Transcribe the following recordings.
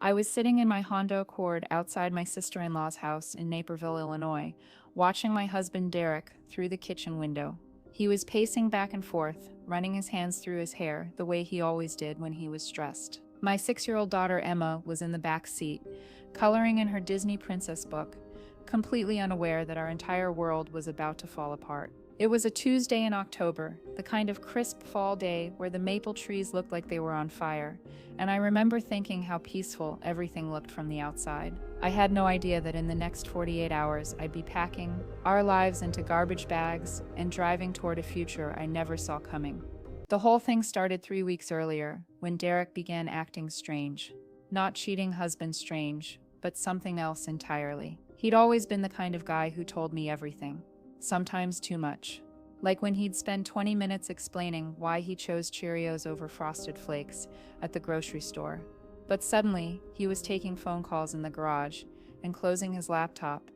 I was sitting in my Honda Accord outside my sister-in-law's house in Naperville, Illinois, watching my husband Derek through the kitchen window. He was pacing back and forth, running his hands through his hair the way he always did when he was stressed. My 6-year-old daughter Emma was in the back seat, coloring in her Disney princess book, completely unaware that our entire world was about to fall apart. It was a Tuesday in October, the kind of crisp fall day where the maple trees looked like they were on fire, and I remember thinking how peaceful everything looked from the outside. I had no idea that in the next 48 hours I'd be packing our lives into garbage bags and driving toward a future I never saw coming. The whole thing started 3 weeks earlier, when Derek began acting strange. Not cheating husband strange, but something else entirely. He'd always been the kind of guy who told me everything. Sometimes too much. Like when he'd spend 20 minutes explaining why he chose Cheerios over Frosted Flakes at the grocery store. But suddenly, he was taking phone calls in the garage and closing his laptop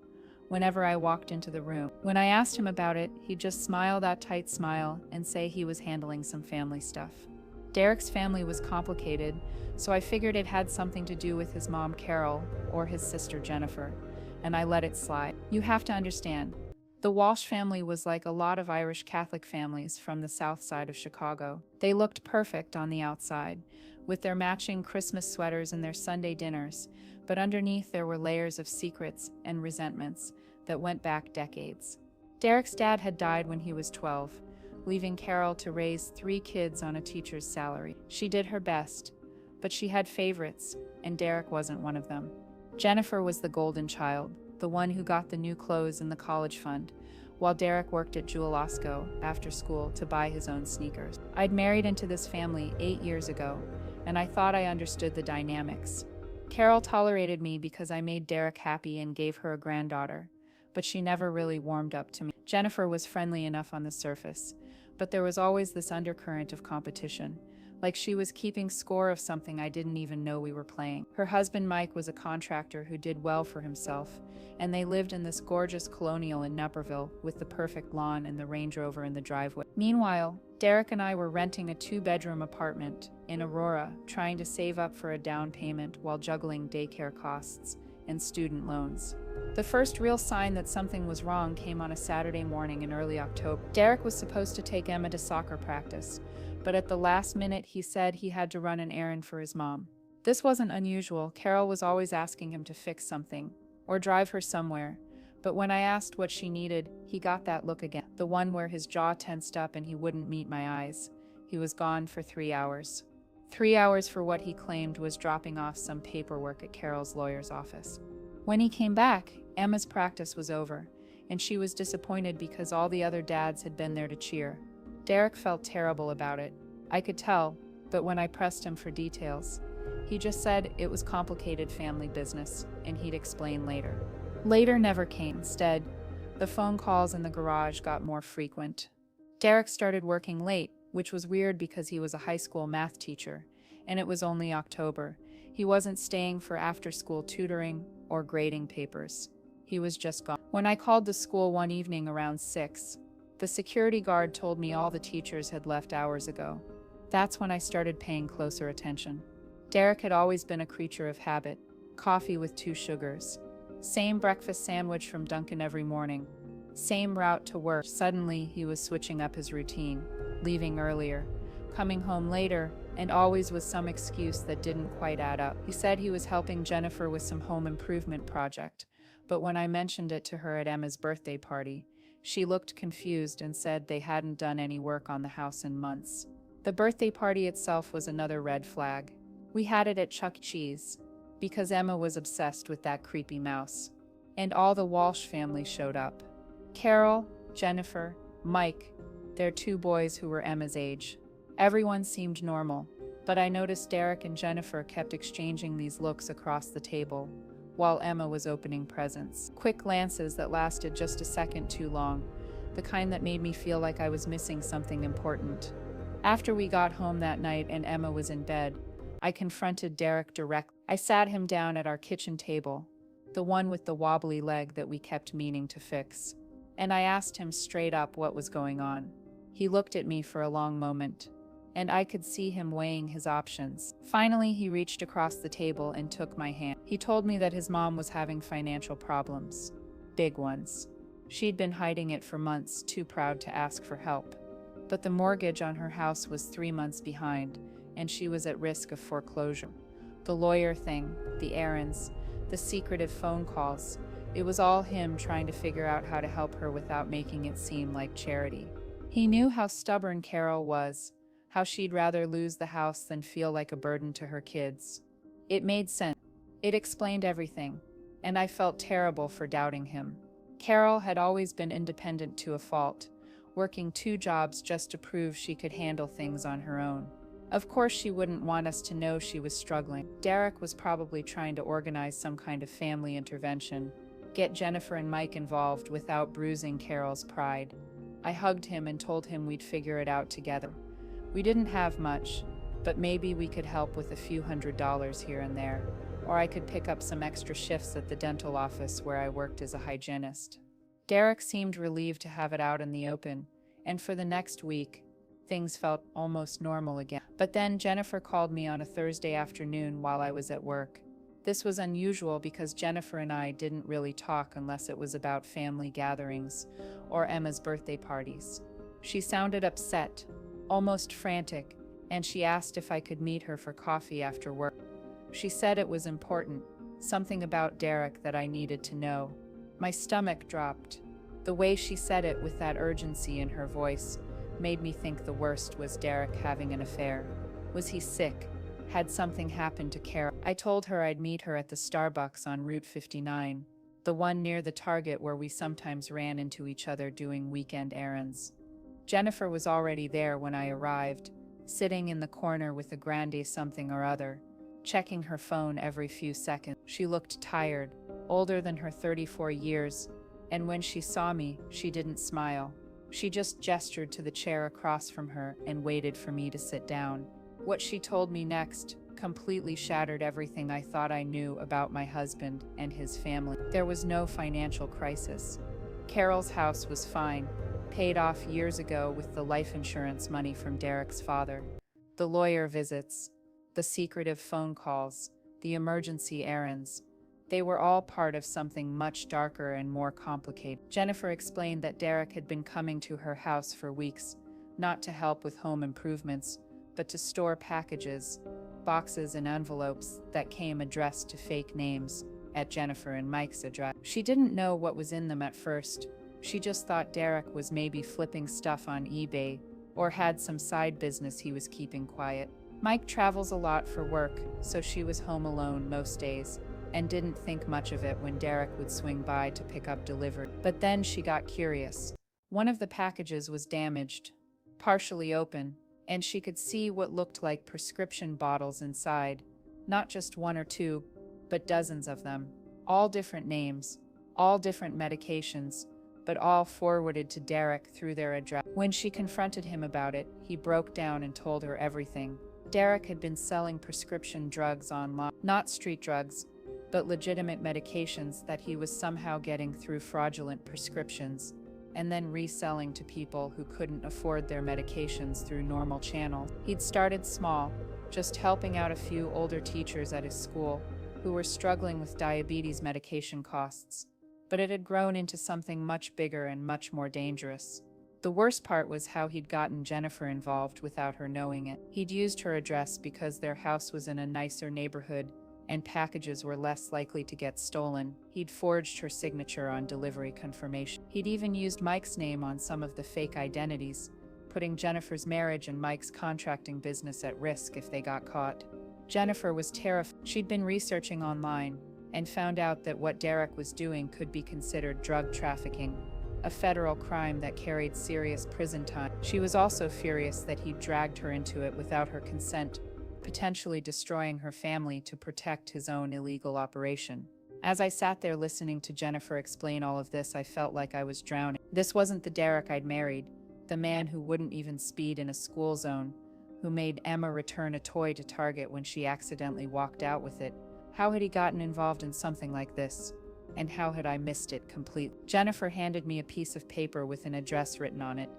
whenever I walked into the room. When I asked him about it, he'd just smile that tight smile and say he was handling some family stuff. Derek's family was complicated, so I figured it had something to do with his mom Carol or his sister Jennifer, and I let it slide. You have to understand, the Walsh family was like a lot of Irish Catholic families from the south side of Chicago. They looked perfect on the outside, with their matching Christmas sweaters and their Sunday dinners, but underneath there were layers of secrets and resentments that went back decades. Derek's dad had died when he was 12, leaving Carol to raise 3 kids on a teacher's salary. She did her best, but she had favorites, and Derek wasn't one of them. Jennifer was the golden child, the one who got the new clothes in the college fund, while Derek worked at Jewel-Osco after school to buy his own sneakers. I'd married into this family 8 years ago, and I thought I understood the dynamics. Carol tolerated me because I made Derek happy and gave her a granddaughter, but she never really warmed up to me. Jennifer was friendly enough on the surface, but there was always this undercurrent of competition, like she was keeping score of something I didn't even know we were playing. Her husband Mike was a contractor who did well for himself, and they lived in this gorgeous colonial in Naperville with the perfect lawn and the Range Rover in the driveway. Meanwhile, Derek and I were renting a 2-bedroom apartment in Aurora, trying to save up for a down payment while juggling daycare costs and student loans. The first real sign that something was wrong came on a Saturday morning in early October. Derek was supposed to take Emma to soccer practice, but at the last minute he said he had to run an errand for his mom. This wasn't unusual. Carol was always asking him to fix something or drive her somewhere, but when I asked what she needed, he got that look again, the one where his jaw tensed up and he wouldn't meet my eyes. He was gone for 3 hours. 3 hours for what he claimed was dropping off some paperwork at Carol's lawyer's office. When he came back, Emma's practice was over, and she was disappointed because all the other dads had been there to cheer. Derek felt terrible about it. I could tell, but when I pressed him for details, he just said it was complicated family business, and he'd explain later. Later never came. Instead, the phone calls in the garage got more frequent. Derek started working late, which was weird because he was a high school math teacher, and it was only October. He wasn't staying for after-school tutoring or grading papers. He was just gone. When I called the school one evening around 6, the security guard told me all the teachers had left hours ago. That's when I started paying closer attention. Derek had always been a creature of habit. Coffee with 2 sugars. Same breakfast sandwich from Dunkin' every morning. Same route to work. Suddenly, he was switching up his routine, leaving earlier, coming home later, and always with some excuse that didn't quite add up. He said he was helping Jennifer with some home improvement project, but when I mentioned it to her at Emma's birthday party, she looked confused and said they hadn't done any work on the house in months. The birthday party itself was another red flag. We had it at Chuck E. Cheese, because Emma was obsessed with that creepy mouse. And all the Walsh family showed up. Carol, Jennifer, Mike, their 2 boys who were Emma's age. Everyone seemed normal, but I noticed Derek and Jennifer kept exchanging these looks across the table, while Emma was opening presents. Quick glances that lasted just a second too long, the kind that made me feel like I was missing something important. After we got home that night and Emma was in bed, I confronted Derek directly. I sat him down at our kitchen table, the one with the wobbly leg that we kept meaning to fix, and I asked him straight up what was going on. He looked at me for a long moment, and I could see him weighing his options. Finally, he reached across the table and took my hand. He told me that his mom was having financial problems. Big ones. She'd been hiding it for months, too proud to ask for help. But the mortgage on her house was 3 months behind, and she was at risk of foreclosure. The lawyer thing, the errands, the secretive phone calls, it was all him trying to figure out how to help her without making it seem like charity. He knew how stubborn Carol was, how she'd rather lose the house than feel like a burden to her kids. It made sense. It explained everything, and I felt terrible for doubting him. Carol had always been independent to a fault, working 2 jobs just to prove she could handle things on her own. Of course, she wouldn't want us to know she was struggling. Derek was probably trying to organize some kind of family intervention, get Jennifer and Mike involved without bruising Carol's pride. I hugged him and told him we'd figure it out together. We didn't have much, but maybe we could help with a few $100s here and there, or I could pick up some extra shifts at the dental office where I worked as a hygienist. Derek seemed relieved to have it out in the open, and for the next week, things felt almost normal again. But then Jennifer called me on a Thursday afternoon while I was at work. This was unusual because Jennifer and I didn't really talk unless it was about family gatherings or Emma's birthday parties. She sounded upset, almost frantic, and she asked if I could meet her for coffee after work. She said it was important, something about Derek that I needed to know. My stomach dropped. The way she said it with that urgency in her voice made me think the worst was Derek having an affair. Was he sick? Had something happened to Carol? I told her I'd meet her at the Starbucks on Route 59, the one near the Target where we sometimes ran into each other doing weekend errands. Jennifer was already there when I arrived, sitting in the corner with a grande something or other, checking her phone every few seconds. She looked tired, older than her 34 years, and when she saw me, she didn't smile. She just gestured to the chair across from her and waited for me to sit down. What she told me next completely shattered everything I thought I knew about my husband and his family. There was no financial crisis. Carol's house was fine, paid off years ago with the life insurance money from Derek's father. The lawyer visits, the secretive phone calls, the emergency errands, they were all part of something much darker and more complicated. Jennifer explained that Derek had been coming to her house for weeks, not to help with home improvements, but to store packages, boxes and envelopes that came addressed to fake names at Jennifer and Mike's address. She didn't know what was in them at first. She just thought Derek was maybe flipping stuff on eBay or had some side business he was keeping quiet. Mike travels a lot for work, so she was home alone most days and didn't think much of it when Derek would swing by to pick up delivery. But then she got curious. One of the packages was damaged, partially open, and she could see what looked like prescription bottles inside. Not just 1 or 2, but dozens of them. All different names, all different medications, but all forwarded to Derek through their address. When she confronted him about it, he broke down and told her everything. Derek had been selling prescription drugs online, not street drugs, but legitimate medications that he was somehow getting through fraudulent prescriptions, and then reselling to people who couldn't afford their medications through normal channels. He'd started small, just helping out a few older teachers at his school who were struggling with diabetes medication costs, but it had grown into something much bigger and much more dangerous. The worst part was how he'd gotten Jennifer involved without her knowing it. He'd used her address because their house was in a nicer neighborhood and packages were less likely to get stolen. He'd forged her signature on delivery confirmation. He'd even used Mike's name on some of the fake identities, putting Jennifer's marriage and Mike's contracting business at risk if they got caught. Jennifer was terrified. She'd been researching online and found out that what Derek was doing could be considered drug trafficking, a federal crime that carried serious prison time. She was also furious that he'd dragged her into it without her consent, potentially destroying her family to protect his own illegal operation. As I sat there listening to Jennifer explain all of this, I felt like I was drowning. This wasn't the Derek I'd married, the man who wouldn't even speed in a school zone, who made Emma return a toy to Target when she accidentally walked out with it. How had he gotten involved in something like this? And how had I missed it completely? Jennifer handed me a piece of paper with an address written on it.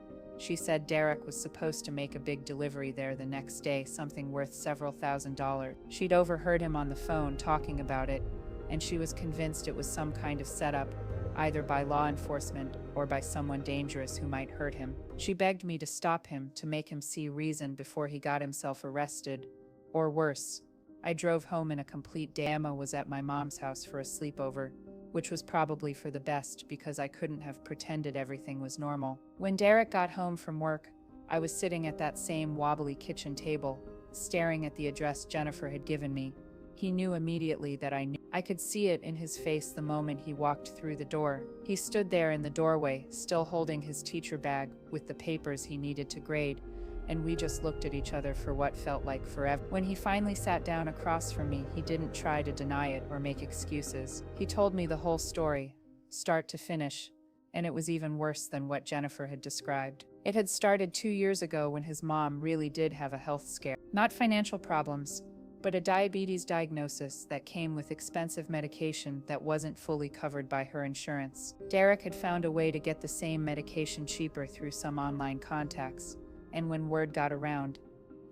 She said Derek was supposed to make a big delivery there the next day, something worth several $1,000s. She'd overheard him on the phone talking about it, and she was convinced it was some kind of setup, either by law enforcement or by someone dangerous who might hurt him. She begged me to stop him, to make him see reason before he got himself arrested, or worse. I drove home in a complete day. Emma was at my mom's house for a sleepover, which was probably for the best because I couldn't have pretended everything was normal. When Derek got home from work, I was sitting at that same wobbly kitchen table, staring at the address Jennifer had given me. He knew immediately that I knew. I could see it in his face the moment he walked through the door. He stood there in the doorway, still holding his teacher bag with the papers he needed to grade, and we just looked at each other for what felt like forever. When he finally sat down across from me, he didn't try to deny it or make excuses. He told me the whole story, start to finish, and it was even worse than what Jennifer had described. It had started 2 years ago when his mom really did have a health scare. Not financial problems, but a diabetes diagnosis that came with expensive medication that wasn't fully covered by her insurance. Derek had found a way to get the same medication cheaper through some online contacts, and when word got around,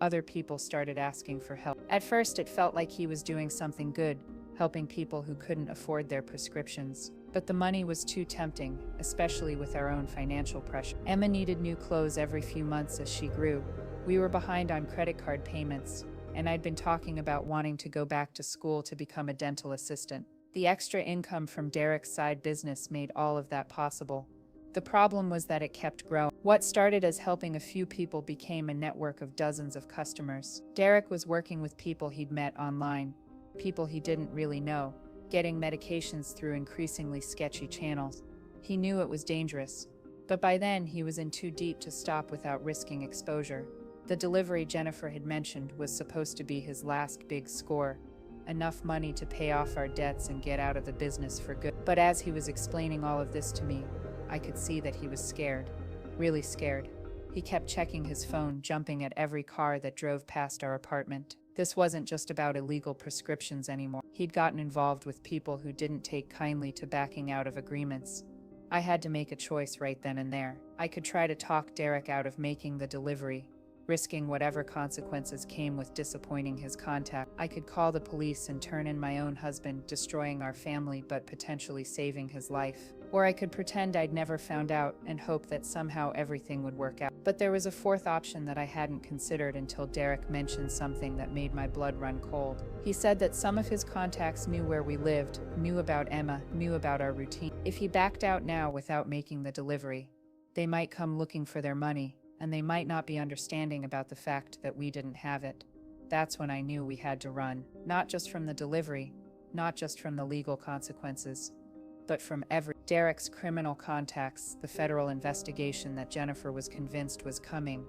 other people started asking for help. At first, it felt like he was doing something good, helping people who couldn't afford their prescriptions. But the money was too tempting, especially with our own financial pressure. Emma needed new clothes every few months as she grew. We were behind on credit card payments, and I'd been talking about wanting to go back to school to become a dental assistant. The extra income from Derek's side business made all of that possible. The problem was that it kept growing. What started as helping a few people became a network of dozens of customers. Derek was working with people he'd met online, people he didn't really know, getting medications through increasingly sketchy channels. He knew it was dangerous, but by then he was in too deep to stop without risking exposure. The delivery Jennifer had mentioned was supposed to be his last big score, enough money to pay off our debts and get out of the business for good. But as he was explaining all of this to me, I could see that he was scared, really scared. He kept checking his phone, jumping at every car that drove past our apartment. This wasn't just about illegal prescriptions anymore. He'd gotten involved with people who didn't take kindly to backing out of agreements. I had to make a choice right then and there. I could try to talk Derek out of making the delivery, risking whatever consequences came with disappointing his contact. I could call the police and turn in my own husband, destroying our family but potentially saving his life. Or I could pretend I'd never found out and hope that somehow everything would work out. But there was a fourth option that I hadn't considered until Derek mentioned something that made my blood run cold. He said that some of his contacts knew where we lived, knew about Emma, knew about our routine. If he backed out now without making the delivery, they might come looking for their money, and they might not be understanding about the fact that we didn't have it. That's when I knew we had to run, not just from the delivery, not just from the legal consequences, but from Derek's criminal contacts, the federal investigation that Jennifer was convinced was coming,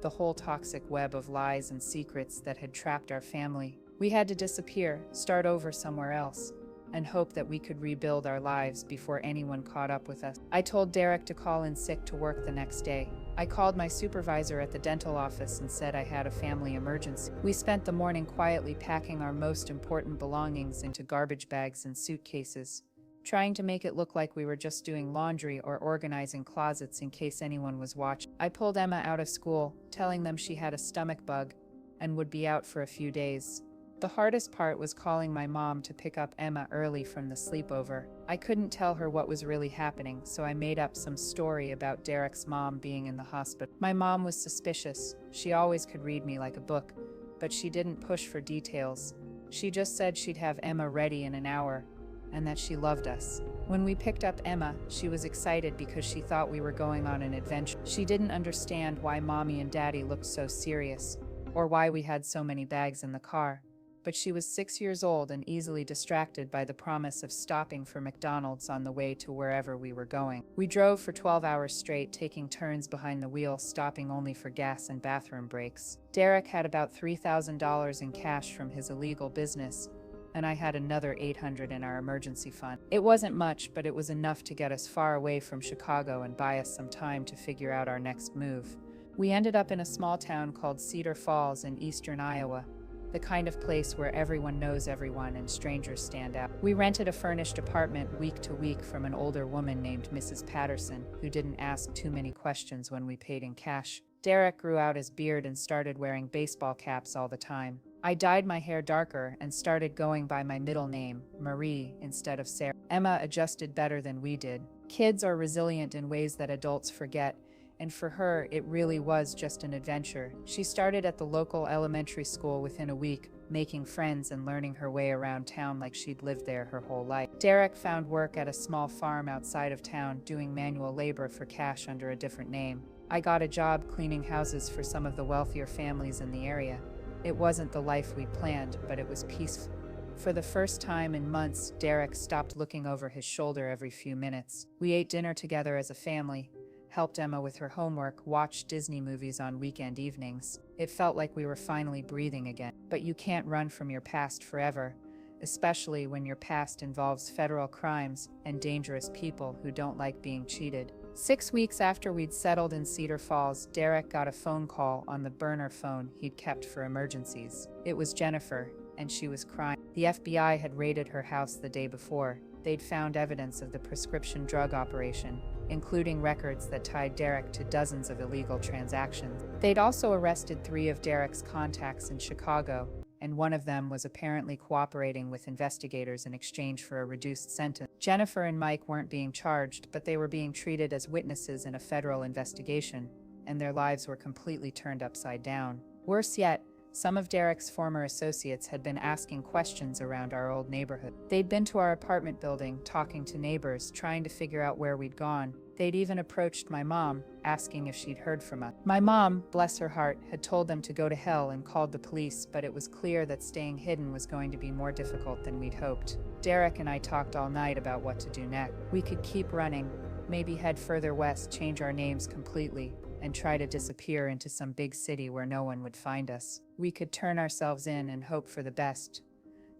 the whole toxic web of lies and secrets that had trapped our family. We had to disappear, start over somewhere else, and hope that we could rebuild our lives before anyone caught up with us. I told Derek to call in sick to work the next day. I called my supervisor at the dental office and said I had a family emergency. We spent the morning quietly packing our most important belongings into garbage bags and suitcases, trying to make it look like we were just doing laundry or organizing closets in case anyone was watching. I pulled Emma out of school, telling them she had a stomach bug and would be out for a few days. The hardest part was calling my mom to pick up Emma early from the sleepover. I couldn't tell her what was really happening, so I made up some story about Derek's mom being in the hospital. My mom was suspicious. She always could read me like a book, but she didn't push for details. She just said she'd have Emma ready in an hour, and that she loved us. When we picked up Emma, she was excited because she thought we were going on an adventure. She didn't understand why Mommy and Daddy looked so serious, or why we had so many bags in the car. But she was 6 years old and easily distracted by the promise of stopping for McDonald's on the way to wherever we were going. We drove for 12 hours straight, taking turns behind the wheel, stopping only for gas and bathroom breaks. Derek had about $3,000 in cash from his illegal business, and I had another $800 in our emergency fund. It wasn't much, but it was enough to get us far away from Chicago and buy us some time to figure out our next move. We ended up in a small town called Cedar Falls in eastern Iowa. the kind of place where everyone knows everyone and strangers stand out. We rented a furnished apartment week to week from an older woman named Mrs. Patterson, who didn't ask too many questions when we paid in cash. Derek grew out his beard and started wearing baseball caps all the time. I dyed my hair darker and started going by my middle name, Marie, instead of Sarah. Emma adjusted better than we did. Kids are resilient in ways that adults forget, and for her, it really was just an adventure. She started at the local elementary school within a week, making friends and learning her way around town like she'd lived there her whole life. Derek found work at a small farm outside of town, doing manual labor for cash under a different name. I got a job cleaning houses for some of the wealthier families in the area. It wasn't the life we'd planned, but it was peaceful. For the first time in months, Derek stopped looking over his shoulder every few minutes. We ate dinner together as a family, helped Emma with her homework, watched Disney movies on weekend evenings. It felt like we were finally breathing again. But you can't run from your past forever, especially when your past involves federal crimes and dangerous people who don't like being cheated. 6 weeks after we'd settled in Cedar Falls, Derek got a phone call on the burner phone he'd kept for emergencies. It was Jennifer, and she was crying. The FBI had raided her house the day before. They'd found evidence of the prescription drug operation, including records that tied Derek to dozens of illegal transactions. They'd also arrested 3 of Derek's contacts in Chicago, and one of them was apparently cooperating with investigators in exchange for a reduced sentence. Jennifer and Mike weren't being charged, but they were being treated as witnesses in a federal investigation, and their lives were completely turned upside down. Worse yet, some of Derek's former associates had been asking questions around our old neighborhood. They'd been to our apartment building, talking to neighbors, trying to figure out where we'd gone. They'd even approached my mom, asking if she'd heard from us. My mom, bless her heart, had told them to go to hell and called the police, but it was clear that staying hidden was going to be more difficult than we'd hoped. Derek and I talked all night about what to do next. We could keep running, maybe head further west, change our names completely, and try to disappear into some big city where no one would find us. We could turn ourselves in and hope for the best,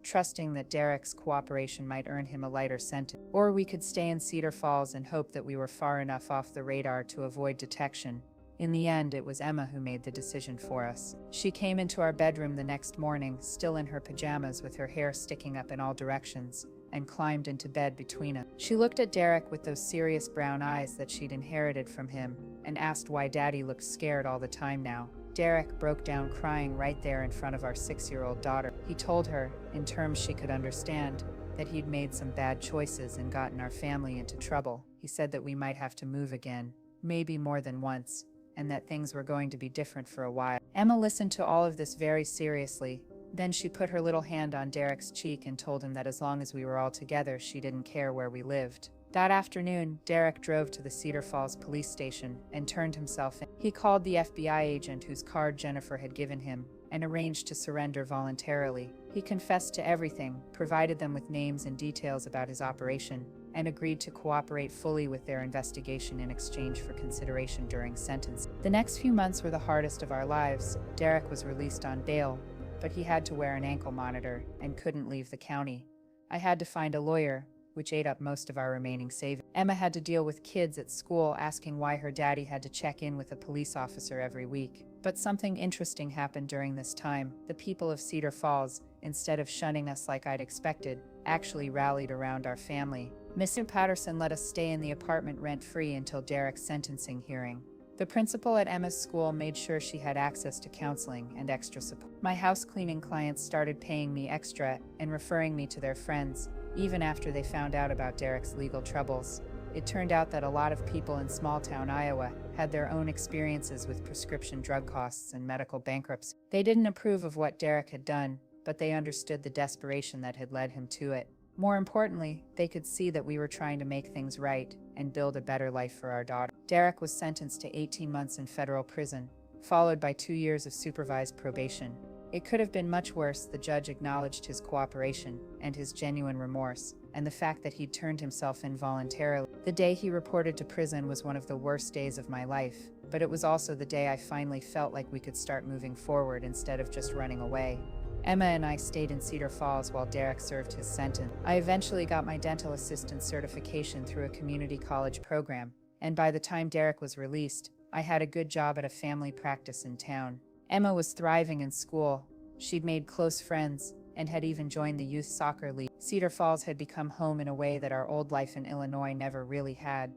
trusting that Derek's cooperation might earn him a lighter sentence. Or we could stay in Cedar Falls and hope that we were far enough off the radar to avoid detection. In the end, it was Emma who made the decision for us. She came into our bedroom the next morning, still in her pajamas with her hair sticking up in all directions, and climbed into bed between us. She looked at Derek with those serious brown eyes that she'd inherited from him, and asked why Daddy looked scared all the time now. Derek broke down crying right there in front of our 6-year-old daughter. He told her, in terms she could understand, that he'd made some bad choices and gotten our family into trouble. He said that we might have to move again, maybe more than once, and that things were going to be different for a while. Emma listened to all of this very seriously. Then she put her little hand on Derek's cheek and told him that as long as we were all together, she didn't care where we lived. That afternoon, Derek drove to the Cedar Falls police station and turned himself in. He called the FBI agent whose card Jennifer had given him and arranged to surrender voluntarily. He confessed to everything, provided them with names and details about his operation, and agreed to cooperate fully with their investigation in exchange for consideration during sentencing. The next few months were the hardest of our lives. Derek was released on bail, but he had to wear an ankle monitor and couldn't leave the county. I had to find a lawyer, which ate up most of our remaining savings. Emma had to deal with kids at school asking why her daddy had to check in with a police officer every week. But something interesting happened during this time. The people of Cedar Falls, instead of shunning us like I'd expected, actually rallied around our family. Mr. Patterson let us stay in the apartment rent-free until Derek's sentencing hearing. The principal at Emma's school made sure she had access to counseling and extra support. My house cleaning clients started paying me extra and referring me to their friends, even after they found out about Derek's legal troubles. It turned out that a lot of people in small-town Iowa had their own experiences with prescription drug costs and medical bankruptcy. They didn't approve of what Derek had done, but they understood the desperation that had led him to it. More importantly, they could see that we were trying to make things right and build a better life for our daughter. Derek was sentenced to 18 months in federal prison, followed by 2 years of supervised probation. It could have been much worse. The judge acknowledged his cooperation and his genuine remorse, and the fact that he'd turned himself in voluntarily. The day he reported to prison was one of the worst days of my life, but it was also the day I finally felt like we could start moving forward instead of just running away. Emma and I stayed in Cedar Falls while Derek served his sentence. I eventually got my dental assistant certification through a community college program, and by the time Derek was released, I had a good job at a family practice in town. Emma was thriving in school. She'd made close friends and had even joined the youth soccer league. Cedar Falls had become home in a way that our old life in Illinois never really had.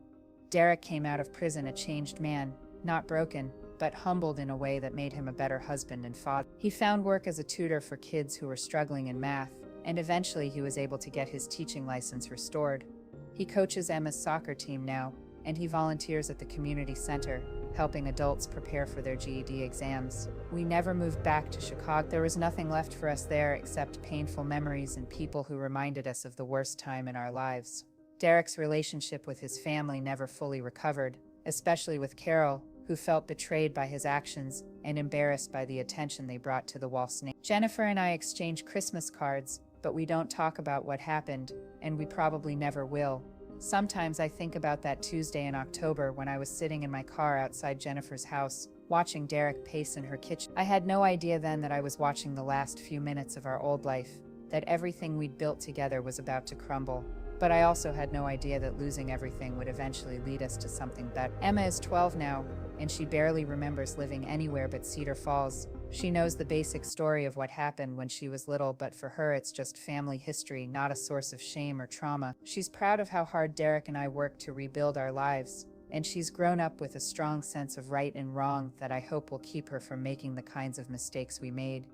Derek came out of prison a changed man, not broken, but humbled in a way that made him a better husband and father. He found work as a tutor for kids who were struggling in math, and eventually he was able to get his teaching license restored. He coaches Emma's soccer team now, and he volunteers at the community center, helping adults prepare for their GED exams. We never moved back to Chicago. There was nothing left for us there except painful memories and people who reminded us of the worst time in our lives. Derek's relationship with his family never fully recovered, especially with Carol, who felt betrayed by his actions and embarrassed by the attention they brought to the Walsh name. Jennifer and I exchange Christmas cards, but we don't talk about what happened, and we probably never will. Sometimes I think about that Tuesday in October when I was sitting in my car outside Jennifer's house, watching Derek pace in her kitchen. I had no idea then that I was watching the last few minutes of our old life, that everything we'd built together was about to crumble. But I also had no idea that losing everything would eventually lead us to something better. Emma is 12 now, and she barely remembers living anywhere but Cedar Falls. She knows the basic story of what happened when she was little, but for her it's just family history, not a source of shame or trauma. She's proud of how hard Derek and I worked to rebuild our lives, and she's grown up with a strong sense of right and wrong that I hope will keep her from making the kinds of mistakes we made.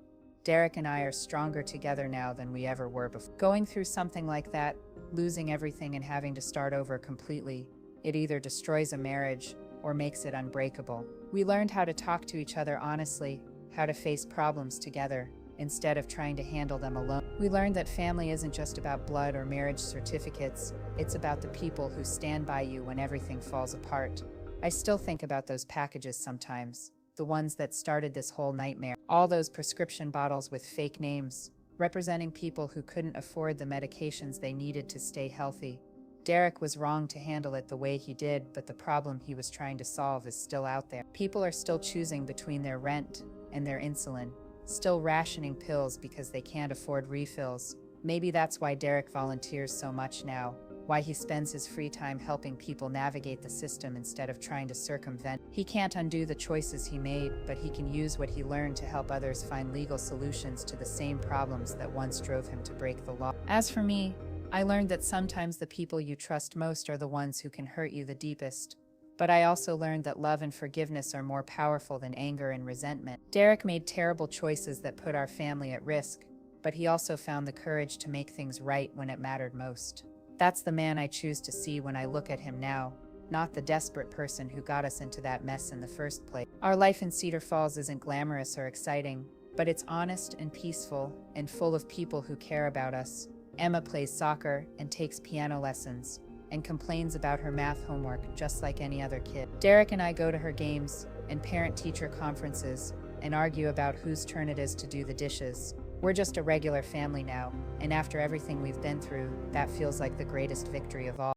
Derek and I are stronger together now than we ever were before. Going through something like that, losing everything and having to start over completely, it either destroys a marriage or makes it unbreakable. We learned how to talk to each other honestly, how to face problems together, instead of trying to handle them alone. We learned that family isn't just about blood or marriage certificates, it's about the people who stand by you when everything falls apart. I still think about those packages sometimes, the ones that started this whole nightmare. All those prescription bottles with fake names, representing people who couldn't afford the medications they needed to stay healthy. Derek was wrong to handle it the way he did, but the problem he was trying to solve is still out there. People are still choosing between their rent and their insulin, still rationing pills because they can't afford refills. Maybe that's why Derek volunteers so much now, why he spends his free time helping people navigate the system instead of trying to circumvent. He can't undo the choices he made, but he can use what he learned to help others find legal solutions to the same problems that once drove him to break the law. As for me, I learned that sometimes the people you trust most are the ones who can hurt you the deepest. But I also learned that love and forgiveness are more powerful than anger and resentment. Derek made terrible choices that put our family at risk, but he also found the courage to make things right when it mattered most. That's the man I choose to see when I look at him now, not the desperate person who got us into that mess in the first place. Our life in Cedar Falls isn't glamorous or exciting, but it's honest and peaceful and full of people who care about us. Emma plays soccer and takes piano lessons and complains about her math homework just like any other kid. Derek and I go to her games and parent-teacher conferences and argue about whose turn it is to do the dishes. We're just a regular family now, and after everything we've been through, that feels like the greatest victory of all.